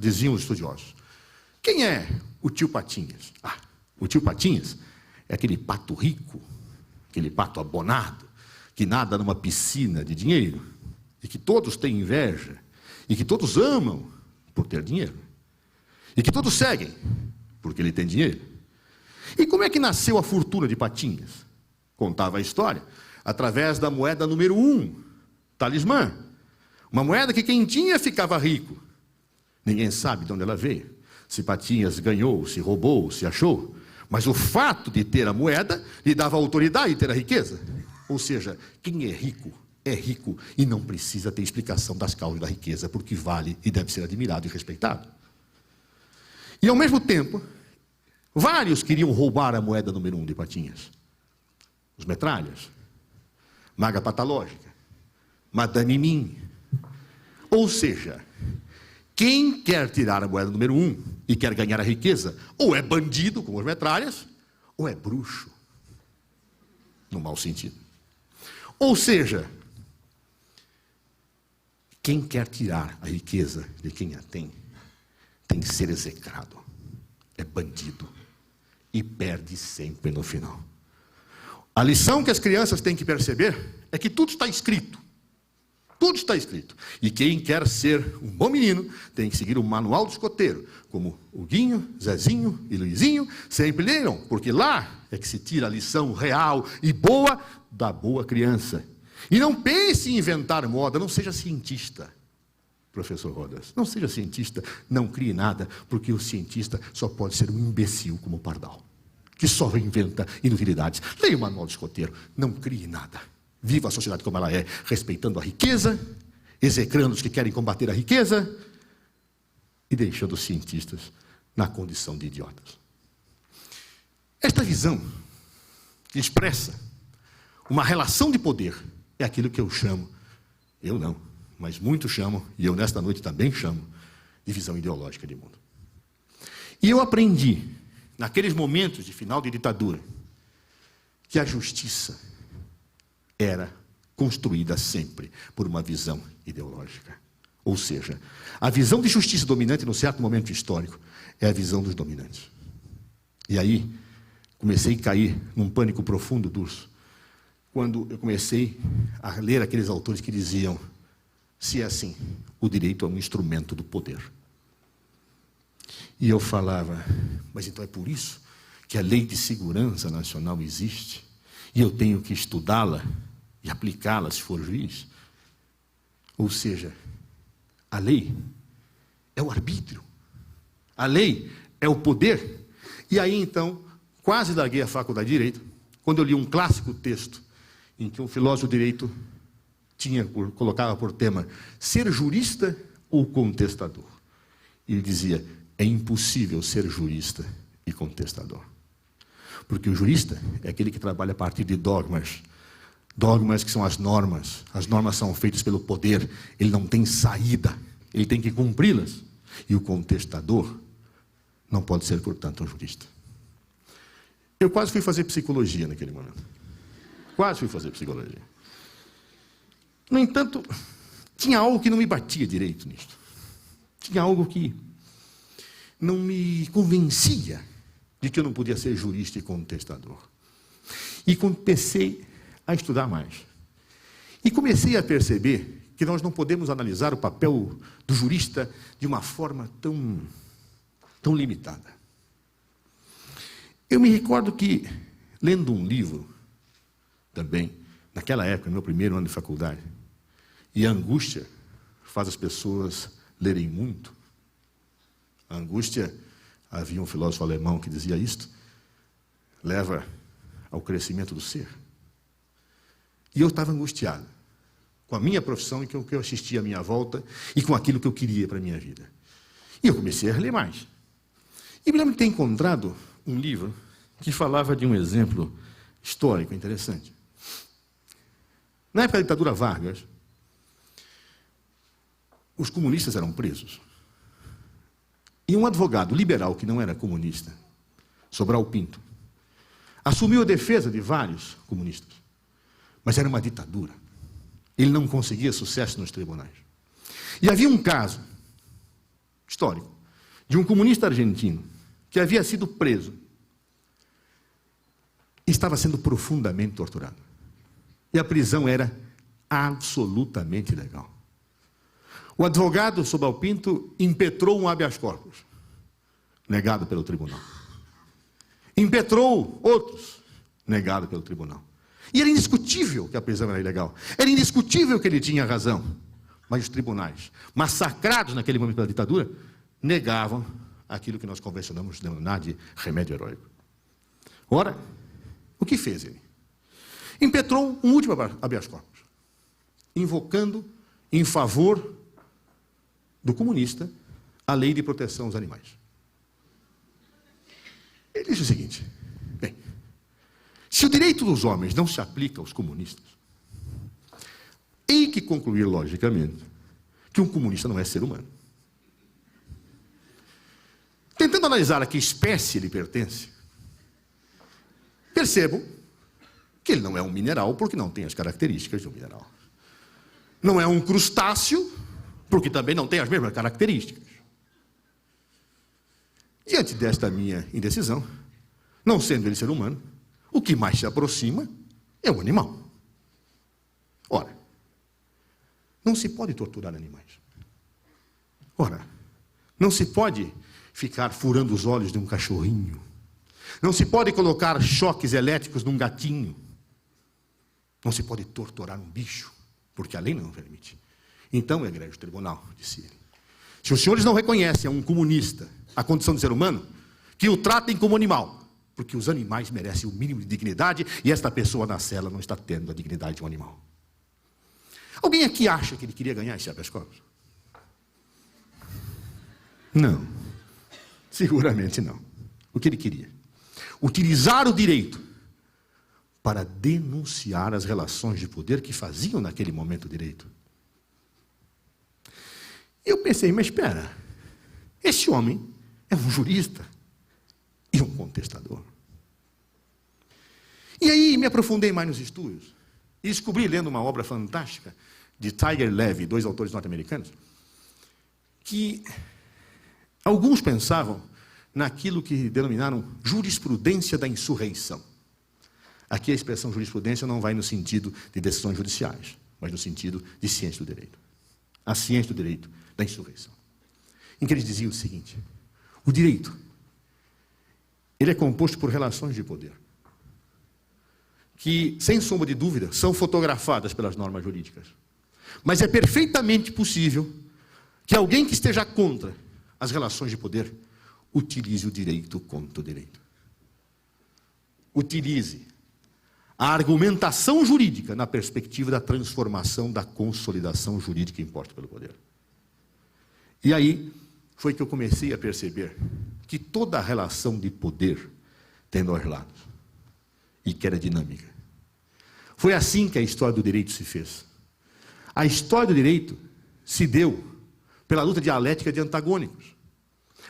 diziam os estudiosos. Quem é o tio Patinhas? Ah, o tio Patinhas é aquele pato rico, aquele pato abonado, que nada numa piscina de dinheiro, e que todos têm inveja, e que todos amam por ter dinheiro, e que todos seguem porque ele tem dinheiro. E como é que nasceu a fortuna de Patinhas? Contava a história através da moeda número 1, talismã. Uma moeda que quem tinha ficava rico. Ninguém sabe de onde ela veio. Se Patinhas ganhou, se roubou, se achou. Mas o fato de ter a moeda lhe dava autoridade de ter a riqueza. Ou seja, quem é rico e não precisa ter explicação das causas da riqueza, porque vale e deve ser admirado e respeitado. E ao mesmo tempo, vários queriam roubar a moeda número 1 de Patinhas. Os metralhas, maga patológica, Madame Mim. Ou seja, quem quer tirar a moeda número 1 e quer ganhar a riqueza, ou é bandido, como os metralhas, ou é bruxo, no mau sentido. Ou seja, quem quer tirar a riqueza de quem a tem que ser execrado, é bandido, e perde sempre no final. A lição que as crianças têm que perceber é que tudo está escrito. Tudo está escrito. E quem quer ser um bom menino tem que seguir o manual do escoteiro, como o Guinho, Zezinho e Luizinho sempre leram, porque lá é que se tira a lição real e boa da boa criança. E não pense em inventar moda, não seja cientista, professor Rodas. Não seja cientista, não crie nada, porque o cientista só pode ser um imbecil como o Pardal, que só inventa inutilidades. Leia o manual do escoteiro, não crie nada. Viva a sociedade como ela é, respeitando a riqueza, execrando os que querem combater a riqueza e deixando os cientistas na condição de idiotas. Esta visão que expressa uma relação de poder é aquilo que eu chamo, eu não, mas muitos chamam, e eu nesta noite também chamo, de visão ideológica de mundo. E eu aprendi, naqueles momentos de final de ditadura, que a justiça era construída sempre por uma visão ideológica. Ou seja, a visão de justiça dominante, num certo momento histórico, é a visão dos dominantes. E aí, comecei a cair num pânico profundo, Durso, quando eu comecei a ler aqueles autores que diziam, se é assim, o direito é um instrumento do poder. E eu falava, mas então é por isso que a Lei de Segurança Nacional existe, e eu tenho que estudá-la e aplicá-la se for juiz. Ou seja, a lei é o arbítrio, a lei é o poder. E aí então, quase larguei a faculdade de Direito, quando eu li um clássico texto, em que um filósofo de Direito colocava por tema, ser jurista ou contestador. E ele dizia, é impossível ser jurista e contestador. Porque o jurista é aquele que trabalha a partir de dogmas. Dogmas que são as normas são feitas pelo poder, ele não tem saída, ele tem que cumpri-las. E o contestador não pode ser, portanto, um jurista. Eu quase fui fazer psicologia naquele momento. Quase fui fazer psicologia. No entanto, tinha algo que não me batia direito nisto. Tinha algo que não me convencia de que eu não podia ser jurista e contestador. E comecei a estudar mais. E comecei a perceber que nós não podemos analisar o papel do jurista de uma forma tão limitada. Eu me recordo que, lendo um livro, também, naquela época, no meu primeiro ano de faculdade, e a angústia faz as pessoas lerem muito. A angústia, havia um filósofo alemão que dizia isto, leva ao crescimento do ser. E eu estava angustiado com a minha profissão e com o que eu assistia à minha volta e com aquilo que eu queria para a minha vida. E eu comecei a ler mais. E me lembro de ter encontrado um livro que falava de um exemplo histórico interessante. Na época da ditadura Vargas, os comunistas eram presos. E um advogado liberal que não era comunista, Sobral Pinto, assumiu a defesa de vários comunistas. Mas era uma ditadura. Ele não conseguia sucesso nos tribunais. E havia um caso histórico, de um comunista argentino que havia sido preso e estava sendo profundamente torturado. E a prisão era absolutamente ilegal. O advogado Sobral Pinto impetrou um habeas corpus, negado pelo tribunal. Impetrou outros, negado pelo tribunal. E era indiscutível que a prisão era ilegal. Era indiscutível que ele tinha razão. Mas os tribunais, massacrados naquele momento pela ditadura, negavam aquilo que nós convencionamos denominar de remédio heróico. Ora, o que fez ele? Impetrou um último habeas corpus, invocando em favor do comunista a lei de proteção aos animais. Ele disse o seguinte: bem, se o direito dos homens não se aplica aos comunistas, hei que concluir, logicamente, que um comunista não é ser humano. Tentando analisar a que espécie ele pertence, percebo que ele não é um mineral, porque não tem as características de um mineral. Não é um crustáceo, porque também não tem as mesmas características. Diante desta minha indecisão, não sendo ele ser humano, o que mais se aproxima é o animal. Ora, não se pode torturar animais. Ora, não se pode ficar furando os olhos de um cachorrinho. Não se pode colocar choques elétricos num gatinho. Não se pode torturar um bicho, porque a lei não permite. Então, egrégio tribunal, disse ele, se os senhores não reconhecem a um comunista a condição de ser humano, que o tratem como animal, porque os animais merecem o mínimo de dignidade e esta pessoa na cela não está tendo a dignidade de um animal. Alguém aqui acha que ele queria ganhar esse habeas corpus? Não. Seguramente não. O que ele queria? Utilizar o direito para denunciar as relações de poder que faziam naquele momento o direito. Eu pensei, mas espera, esse homem é um jurista e um contestador. E aí me aprofundei mais nos estudos e descobri, lendo uma obra fantástica de Tiger Levy, 2 autores norte-americanos, que alguns pensavam naquilo que denominaram jurisprudência da insurreição. Aqui a expressão jurisprudência não vai no sentido de decisões judiciais, mas no sentido de ciência do direito. A ciência do direito da insurreição. Em que eles diziam o seguinte: o direito, ele é composto por relações de poder, que, sem sombra de dúvida, são fotografadas pelas normas jurídicas. Mas é perfeitamente possível que alguém que esteja contra as relações de poder utilize o direito contra o direito. Utilize a argumentação jurídica na perspectiva da transformação da consolidação jurídica imposta pelo poder. E aí foi que eu comecei a perceber que toda a relação de poder tem dois lados e que era dinâmica. Foi assim que a história do direito se fez. A história do direito se deu pela luta dialética de antagônicos.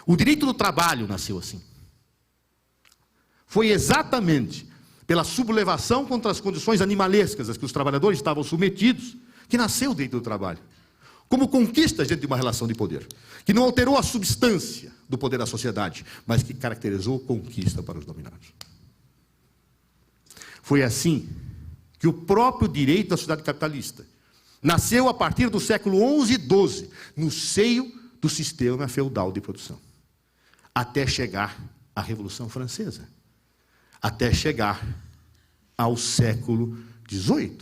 O direito do trabalho nasceu assim. Foi exatamente pela sublevação contra as condições animalescas a que os trabalhadores estavam submetidos que nasceu o direito do trabalho. Como conquista dentro de uma relação de poder, que não alterou a substância do poder da sociedade, mas que caracterizou conquista para os dominados. Foi assim que o próprio direito da sociedade capitalista nasceu a partir do século XI e XII, no seio do sistema feudal de produção, até chegar à Revolução Francesa, até chegar ao século XVIII,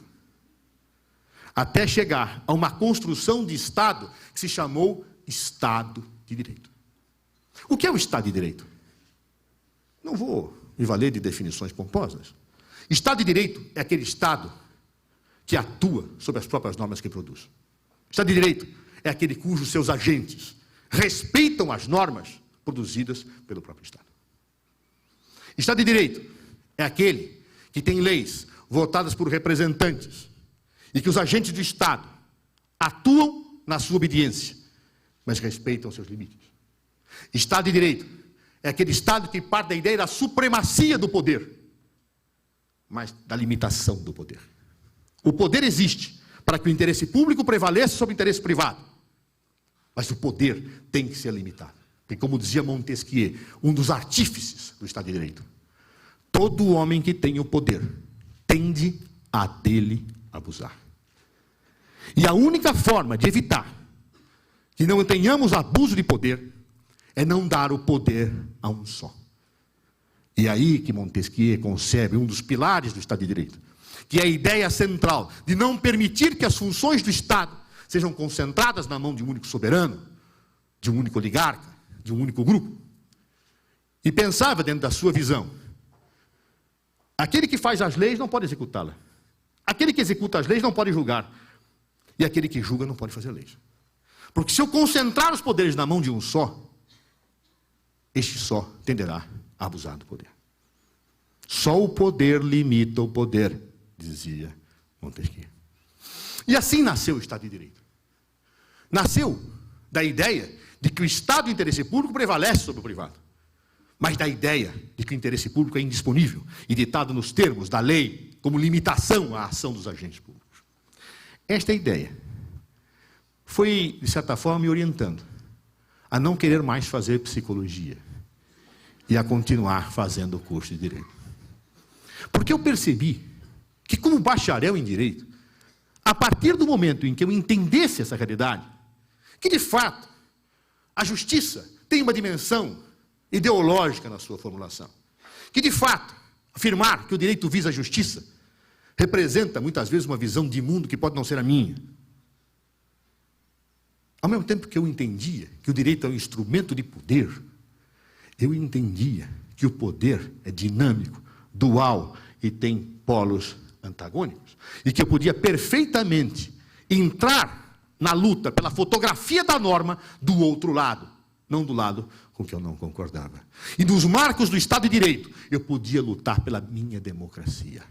até chegar a uma construção de Estado que se chamou Estado de Direito. O que é o Estado de Direito? Não vou me valer de definições pomposas. Estado de Direito é aquele Estado que atua sobre as próprias normas que produz. Estado de Direito é aquele cujos seus agentes respeitam as normas produzidas pelo próprio Estado. Estado de Direito é aquele que tem leis votadas por representantes e que os agentes do Estado atuam na sua obediência, mas respeitam seus limites. Estado de Direito é aquele Estado que parte da ideia da supremacia do poder, mas da limitação do poder. O poder existe para que o interesse público prevaleça sobre o interesse privado, mas o poder tem que ser limitado E como dizia Montesquieu, um dos artífices do Estado de Direito, todo homem que tem o poder tende a dele abusar. E a única forma de evitar que não tenhamos abuso de poder é não dar o poder a um só. E é aí que Montesquieu concebe um dos pilares do Estado de Direito, que é a ideia central de não permitir que as funções do Estado sejam concentradas na mão de um único soberano, de um único oligarca, de um único grupo. E pensava dentro da sua visão, aquele que faz as leis não pode executá-las. Aquele que executa as leis não pode julgar. E aquele que julga não pode fazer leis. Porque se eu concentrar os poderes na mão de um só, este só tenderá a abusar do poder. Só o poder limita o poder, dizia Montesquieu. E assim nasceu o Estado de Direito. Nasceu da ideia de que o Estado e o interesse público prevalece sobre o privado, mas da ideia de que o interesse público é indisponível e ditado nos termos da lei como limitação à ação dos agentes públicos. Esta ideia foi, de certa forma, me orientando a não querer mais fazer psicologia e a continuar fazendo o curso de Direito. Porque eu percebi que, como bacharel em Direito, a partir do momento em que eu entendesse essa realidade, que, de fato, a justiça tem uma dimensão ideológica na sua formulação, que, de fato, afirmar que o direito visa a justiça representa, muitas vezes, uma visão de mundo que pode não ser a minha. Ao mesmo tempo que eu entendia que o direito é um instrumento de poder, eu entendia que o poder é dinâmico, dual e tem polos antagônicos. E que eu podia perfeitamente entrar na luta pela fotografia da norma do outro lado, não do lado com que eu não concordava. E nos marcos do Estado de Direito, eu podia lutar pela minha democracia.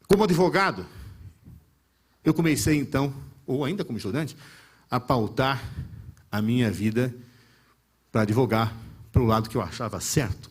Como advogado, eu comecei então, ou ainda como estudante, a pautar a minha vida para advogar pelo lado que eu achava certo.